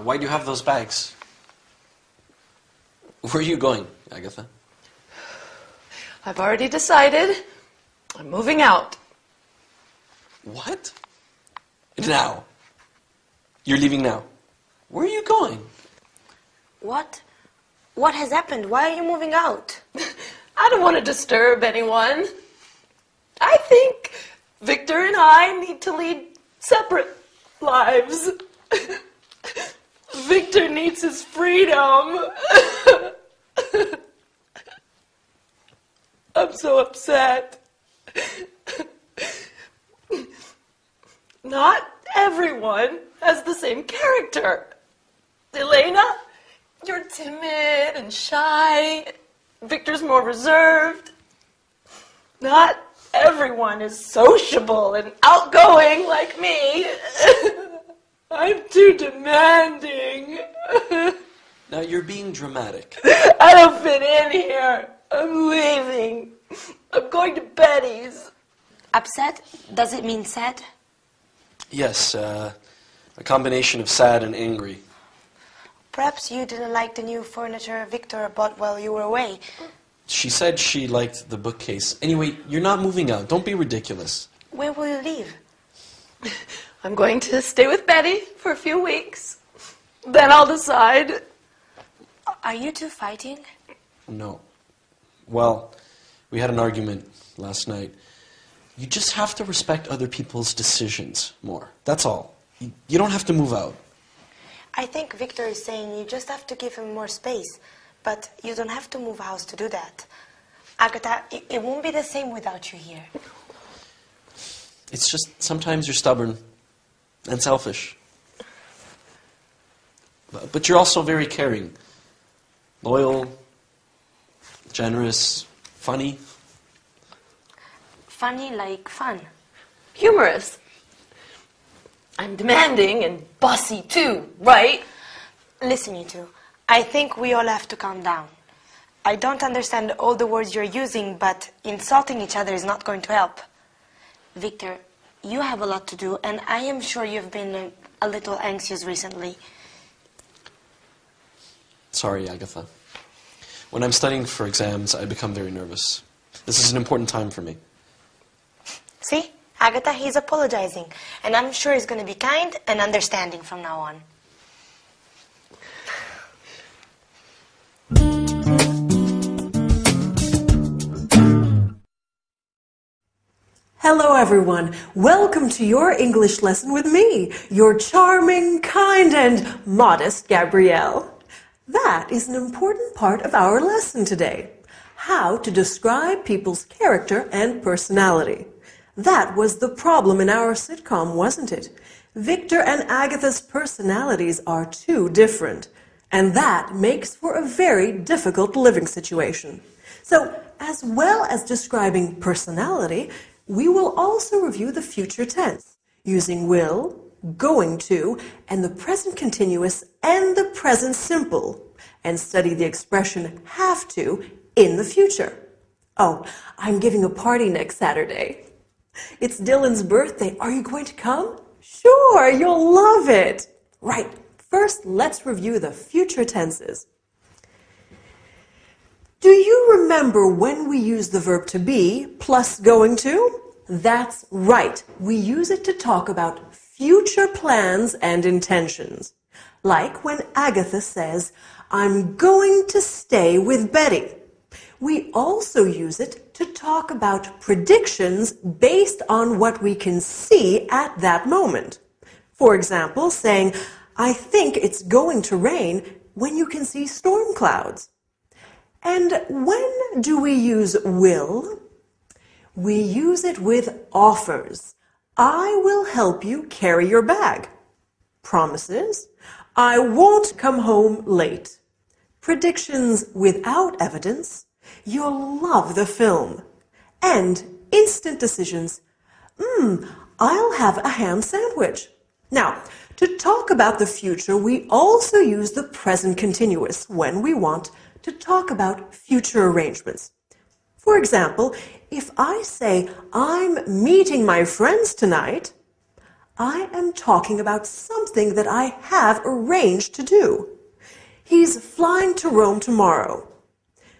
Why do you have those bags? Where are you going, Agatha? I've already decided. I'm moving out. What? Now? You're leaving now? Where are you going? What? What has happened? Why are you moving out? I don't want to disturb anyone. I think Victor and I need to lead separate lives. Victor needs his freedom. I'm so upset. Not everyone has the same character. Elena, you're timid and shy. Victor's more reserved. Not everyone is sociable and outgoing like me. I'm too demanding. Now you're being dramatic. I don't fit in here. I'm leaving. I'm going to Betty's. Upset? Does it mean sad? Yes, a combination of sad and angry. Perhaps you didn't like the new furniture Victor bought while you were away. She said she liked the bookcase. Anyway, you're not moving out. Don't be ridiculous. Where will you live? I'm going to stay with Betty for a few weeks. Then I'll decide. Are you two fighting? No. Well, we had an argument last night. You just have to respect other people's decisions more. That's all. You don't have to move out. I think Victor is saying you just have to give him more space, but you don't have to move house to do that. Agatha, it won't be the same without you here. It's just sometimes you're stubborn and selfish. But you're also very caring. Loyal, generous, funny. Funny like fun. Humorous. I'm demanding and bossy too, right? Listen, you two. I think we all have to calm down. I don't understand all the words you're using, but insulting each other is not going to help. Victor, you have a lot to do, and I am sure you've been a little anxious recently. Sorry, Agatha. When I'm studying for exams, I become very nervous. This is an important time for me. See? Agatha, he's apologizing, and I'm sure he's going to be kind and understanding from now on. Hello everyone, welcome to your English lesson with me, your charming, kind and modest Gabrielle. That is an important part of our lesson today, how to describe people's character and personality. That was the problem in our sitcom, wasn't it? Victor and Agatha's personalities are too different, and that makes for a very difficult living situation. So, as well as describing personality, we will also review the future tense, using will, going to, and the present continuous and the present simple, and study the expression have to in the future. Oh, I'm giving a party next Saturday. It's Dylan's birthday. Are you going to come? Sure, you'll love it. Right, first let's review the future tenses. Do you remember when we use the verb to be plus going to? That's right. We use it to talk about future plans and intentions. Like when Agatha says, I'm going to stay with Betty. We also use it to talk about predictions based on what we can see at that moment. For example, saying, I think it's going to rain when you can see storm clouds. And when do we use will? We use it with offers. I will help you carry your bag. Promises. I won't come home late. Predictions without evidence. You'll love the film. And instant decisions. I'll have a ham sandwich. Now, to talk about the future, we also use the present continuous when we want to talk about future arrangements. For example, if I say, I'm meeting my friends tonight, I am talking about something that I have arranged to do. He's flying to Rome tomorrow.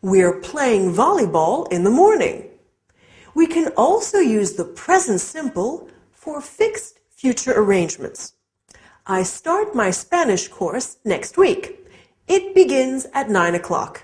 We're playing volleyball in the morning. We can also use the present simple for fixed future arrangements. I start my Spanish course next week. It begins at 9 o'clock.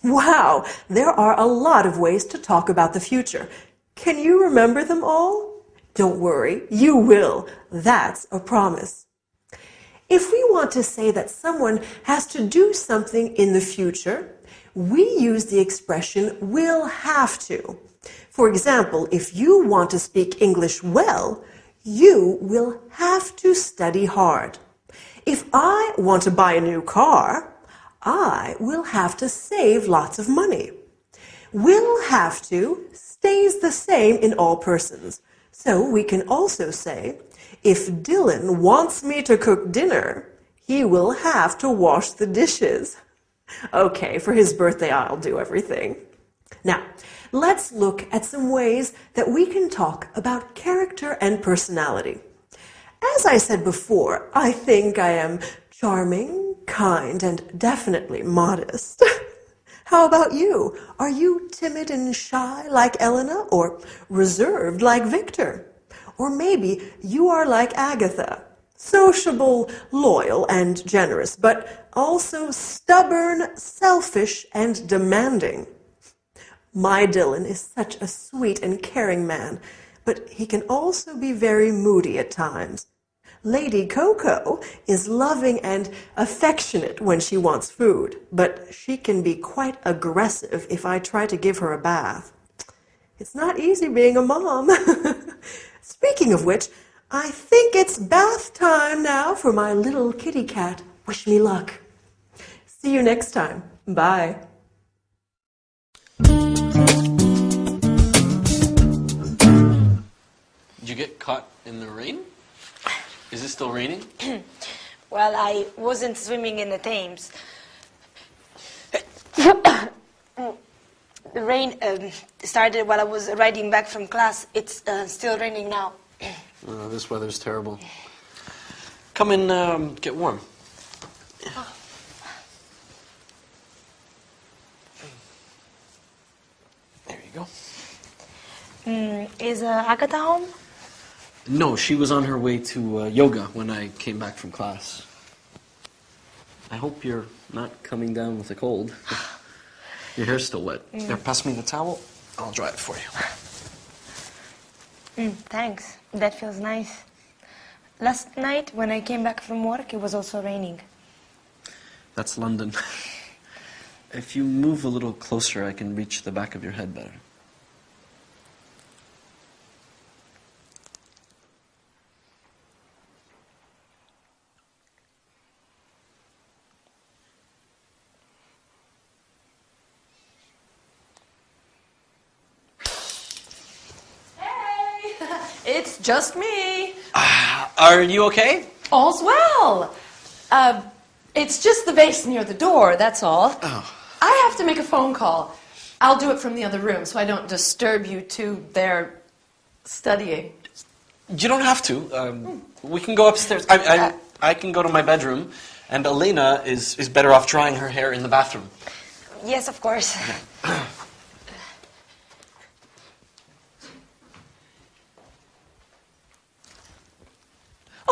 Wow, there are a lot of ways to talk about the future. Can you remember them all? Don't worry, you will. That's a promise. If we want to say that someone has to do something in the future, we use the expression will have to. For example, if you want to speak English well, you will have to study hard. If I want to buy a new car, I will have to save lots of money. Will have to stays the same in all persons. So we can also say, if Dylan wants me to cook dinner, he will have to wash the dishes. Okay, for his birthday, I'll do everything. Now, let's look at some ways that we can talk about character and personality. As I said before, I think I am charming, kind, and definitely modest. How about you? Are you timid and shy like Elena, or reserved like Victor? Or maybe you are like Agatha, sociable, loyal, and generous, but also stubborn, selfish, and demanding. My Dylan is such a sweet and caring man, but he can also be very moody at times. Lady Coco is loving and affectionate when she wants food, but she can be quite aggressive if I try to give her a bath. It's not easy being a mom. Speaking of which, I think it's bath time now for my little kitty cat. Wish me luck. See you next time. Bye. Did you get caught in the rain? Is it still raining? Well, I wasn't swimming in the Thames. The rain started while I was riding back from class. It's still raining now. Oh, this weather's terrible. Come and get warm. Oh. There you go. Is Agatha home? No, she was on her way to yoga when I came back from class. I hope you're not coming down with a cold. Your hair's still wet. There, pass me the towel. I'll dry it for you. Thanks. That feels nice. Last night, when I came back from work, it was also raining. That's London. If you move a little closer, I can reach the back of your head better. It's just me. Are you okay? All's well. It's just the vase near the door, that's all. Oh. I have to make a phone call. I'll do it from the other room so I don't disturb you two there studying. You don't have to. We can go upstairs. I can go to my bedroom, and Elena is better off drying her hair in the bathroom. Yes, of course.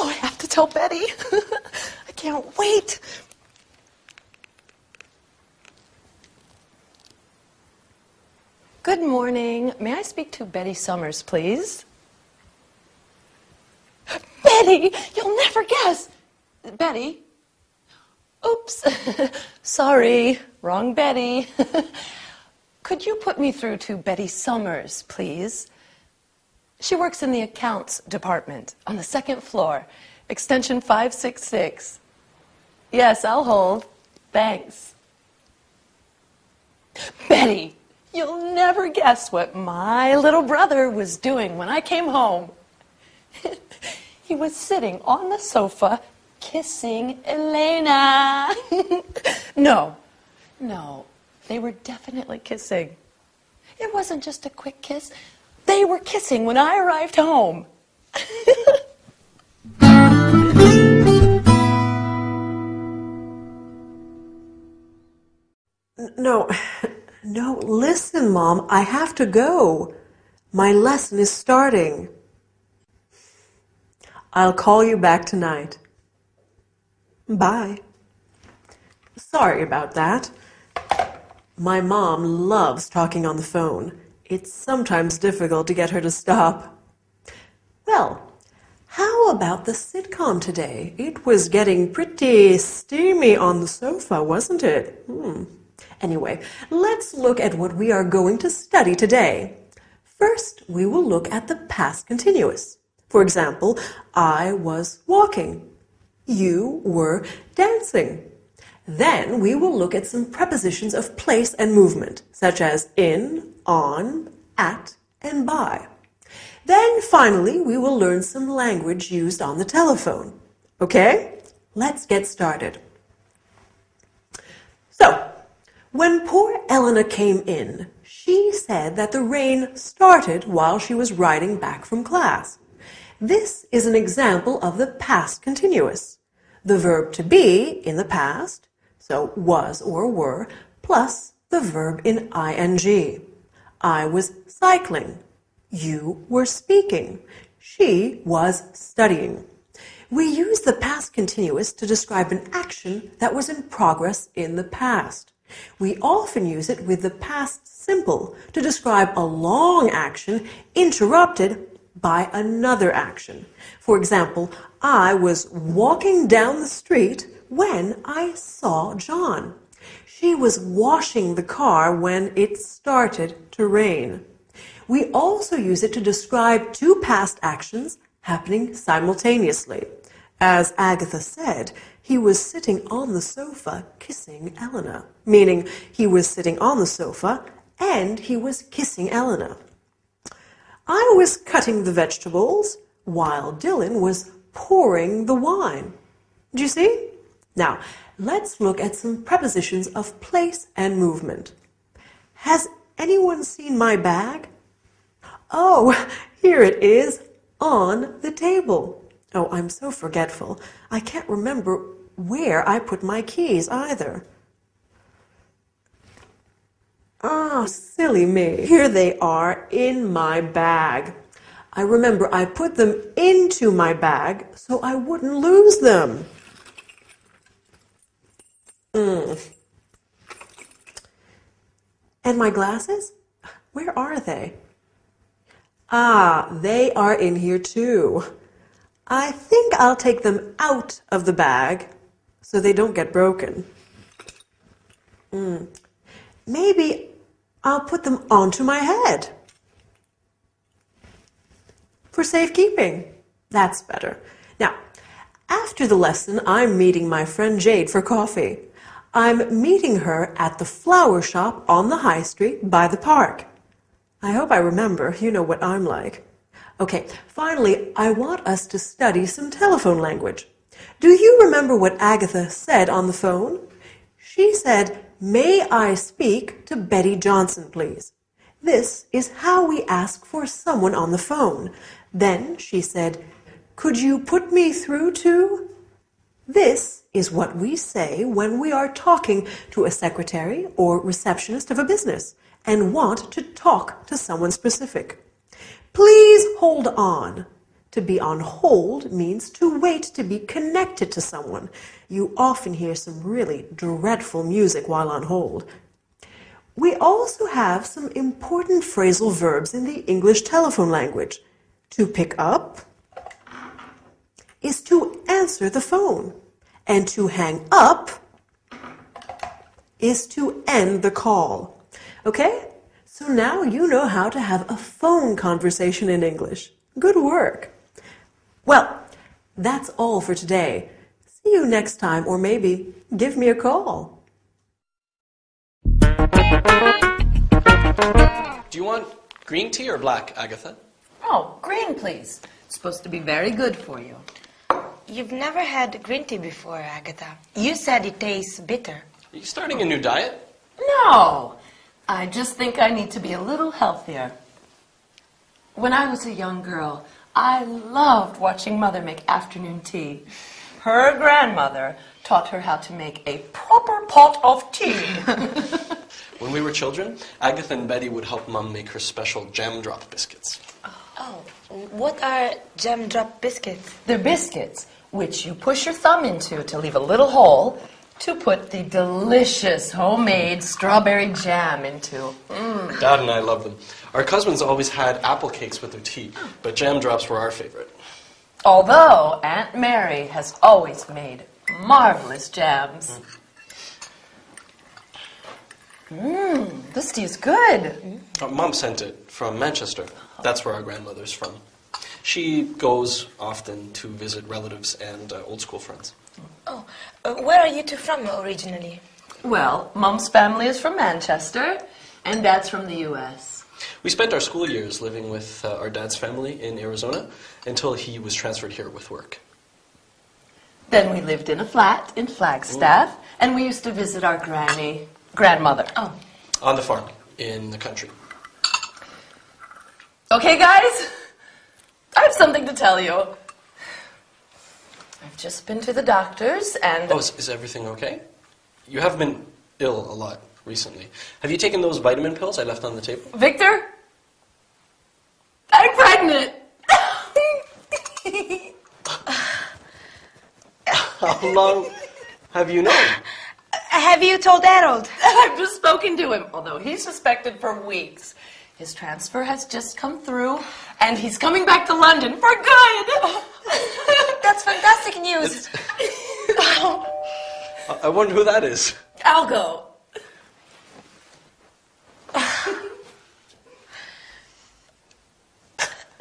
Oh, I have to tell Betty. I can't wait. Good morning. May I speak to Betty Summers, please? Betty, you'll never guess. Betty? Oops. Sorry, wrong Betty. Could you put me through to Betty Summers, please? She works in the accounts department on the second floor, extension 566. Yes, I'll hold. Thanks. Betty, you'll never guess what my little brother was doing when I came home. He was sitting on the sofa kissing Elena. No, they were definitely kissing. It wasn't just a quick kiss. They were kissing when I arrived home. No, listen, Mom, I have to go. My lesson is starting. I'll call you back tonight. Bye. Sorry about that. My mom loves talking on the phone. It's sometimes difficult to get her to stop. Well, how about the sitcom today? It was getting pretty steamy on the sofa, wasn't it? Anyway, let's look at what we are going to study today. First, we will look at the past continuous. For example, I was walking. You were dancing. Then we will look at some prepositions of place and movement, such as in, on, at, and by. Then finally, we will learn some language used on the telephone. Okay? Let's get started. So, when poor Elena came in, she said that the rain started while she was riding back from class. This is an example of the past continuous. The verb to be in the past, so was or were, plus the verb in ing. I was cycling. You were speaking. She was studying. We use the past continuous to describe an action that was in progress in the past. We often use it with the past simple to describe a long action interrupted by another action. For example, I was walking down the street when I saw John. She was washing the car when it started to rain. We also use it to describe two past actions happening simultaneously. As Agatha said, he was sitting on the sofa kissing Elena, meaning he was sitting on the sofa and he was kissing Elena. I was cutting the vegetables while Dylan was pouring the wine. Do you see? Now, let's look at some prepositions of place and movement. Has anyone seen my bag? Oh, here it is on the table. Oh, I'm so forgetful. I can't remember where I put my keys either. Ah, silly me. Here they are in my bag. I remember I put them into my bag so I wouldn't lose them. And my glasses? Where are they? Ah, they are in here too. I think I'll take them out of the bag so they don't get broken. Maybe I'll put them onto my head. For safekeeping. That's better. Now, after the lesson, I'm meeting my friend Jade for coffee. I'm meeting her at the flower shop on the high street by the park. I hope I remember. You know what I'm like. Okay, finally, I want us to study some telephone language. Do you remember what Agatha said on the phone? She said, "May I speak to Betty Johnson, please?" This is how we ask for someone on the phone. Then she said, "Could you put me through to?" This is what we say when we are talking to a secretary or receptionist of a business and want to talk to someone specific. Please hold on. To be on hold means to wait to be connected to someone. You often hear some really dreadful music while on hold. We also have some important phrasal verbs in the English telephone language. To pick up is to answer the phone, and to hang up is to end the call. Okay? So now you know how to have a phone conversation in English. Good work. Well, that's all for today. See you next time, or maybe give me a call. Do you want green tea or black, Agatha? Oh, green, please. It's supposed to be very good for you. You've never had green tea before, Agatha. You said it tastes bitter. Are you starting a new diet? No, I just think I need to be a little healthier. When I was a young girl, I loved watching Mother make afternoon tea. Her grandmother taught her how to make a proper pot of tea. When we were children, Agatha and Betty would help Mum make her special jam drop biscuits. Oh, what are jam drop biscuits? They're biscuits, which you push your thumb into to leave a little hole to put the delicious homemade strawberry jam into. Dad and I love them. Our cousins always had apple cakes with their tea, but jam drops were our favorite. Although Aunt Mary has always made marvelous jams. This tea is good. Mum sent it from Manchester. That's where our grandmother's from. She goes often to visit relatives and old school friends. Oh, where are you two from originally? Well, Mum's family is from Manchester, and Dad's from the U.S. We spent our school years living with our dad's family in Arizona until he was transferred here with work. Then we lived in a flat in Flagstaff, and we used to visit our grandmother. Oh. On the farm, in the country. Okay, guys, I have something to tell you. I've just been to the doctor's and... Oh, is everything okay? You have been ill a lot recently. Have you taken those vitamin pills I left on the table? Victor, I'm pregnant. How long have you known? Have you told Harold? I've just spoken to him, although he's suspected for weeks. His transfer has just come through, and he's coming back to London for good. That's fantastic news. I wonder who that is. I'll go.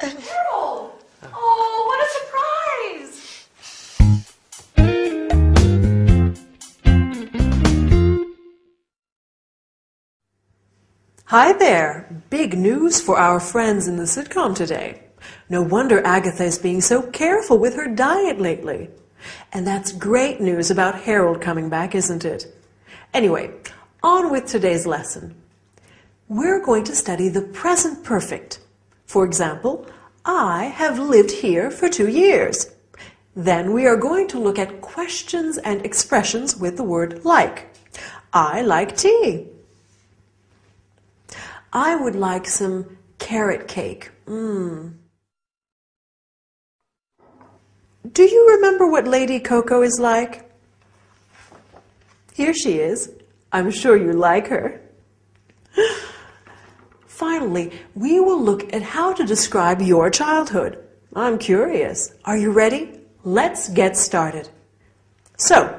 Harold! Oh, what a surprise! Hi there! Big news for our friends in the sitcom today. No wonder Agatha is being so careful with her diet lately. And that's great news about Harold coming back, isn't it? Anyway, on with today's lesson. We're going to study the present perfect. For example, I have lived here for 2 years. Then we are going to look at questions and expressions with the word like. I like tea. I would like some carrot cake. Do you remember what Lady Coco is like? Here she is. I'm sure you like her. Finally, we will look at how to describe your childhood. I'm curious. Are you ready? Let's get started. So,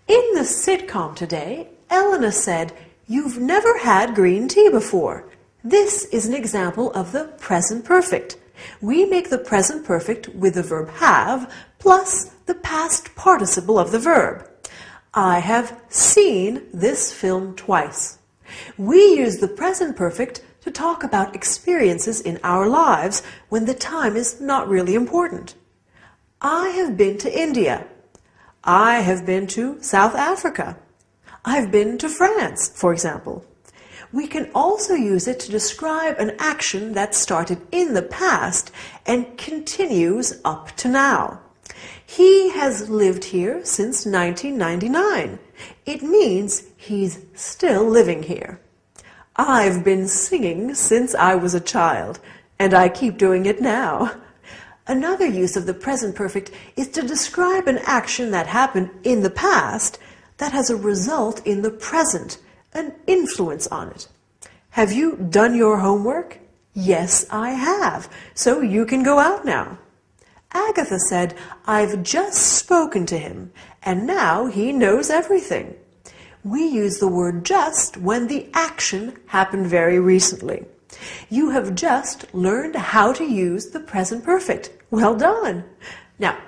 in the sitcom today, Elena said, "You've never had green tea before." This is an example of the present perfect. We make the present perfect with the verb have plus the past participle of the verb. I have seen this film twice. We use the present perfect to talk about experiences in our lives when the time is not really important. I have been to India. I have been to South Africa. I've been to France, for example. We can also use it to describe an action that started in the past and continues up to now. He has lived here since 1999. It means he's still living here. I've been singing since I was a child, and I keep doing it now. Another use of the present perfect is to describe an action that happened in the past that has a result in the present, an influence on it. Have you done your homework? Yes, I have. So you can go out now. Agatha said, I've just spoken to him, and now he knows everything. We use the word just when the action happened very recently. You have just learned how to use the present perfect. Well done. Now,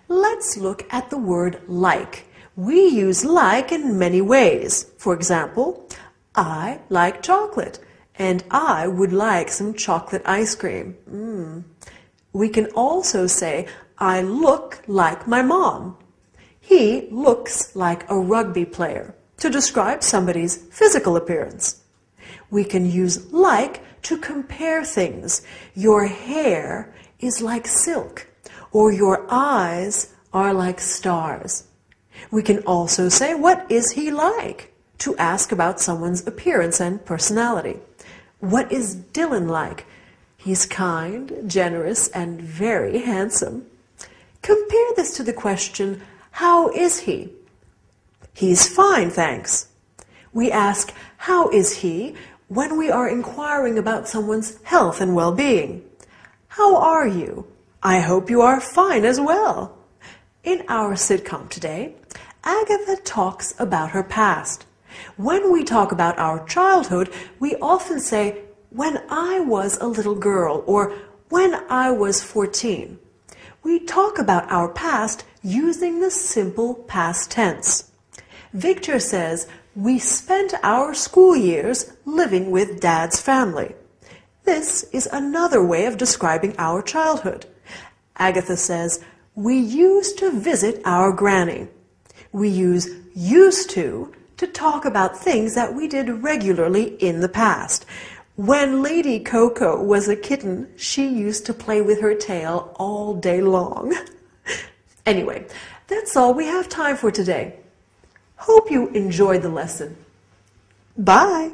let's look at the word like. We use like in many ways. For example, I like chocolate, and I would like some chocolate ice cream. We can also say, I look like my mom. He looks like a rugby player, to describe somebody's physical appearance. We can use like to compare things. Your hair is like silk, or your eyes are like stars. We can also say, what is he like? to ask about someone's appearance and personality. What is Dylan like? He's kind, generous, and very handsome. Compare this to the question, how is he? He's fine, thanks. We ask, how is he, when we are inquiring about someone's health and well-being. How are you? I hope you are fine as well. In our sitcom today, Agatha talks about her past. When we talk about our childhood, we often say, when I was a little girl, or when I was 14. We talk about our past using the simple past tense. Victor says, we spent our school years living with Dad's family. This is another way of describing our childhood. Agatha says, we used to visit our granny. We use used to talk about things that we did regularly in the past. When Lady Coco was a kitten, she used to play with her tail all day long. Anyway, that's all we have time for today. Hope you enjoyed the lesson. Bye!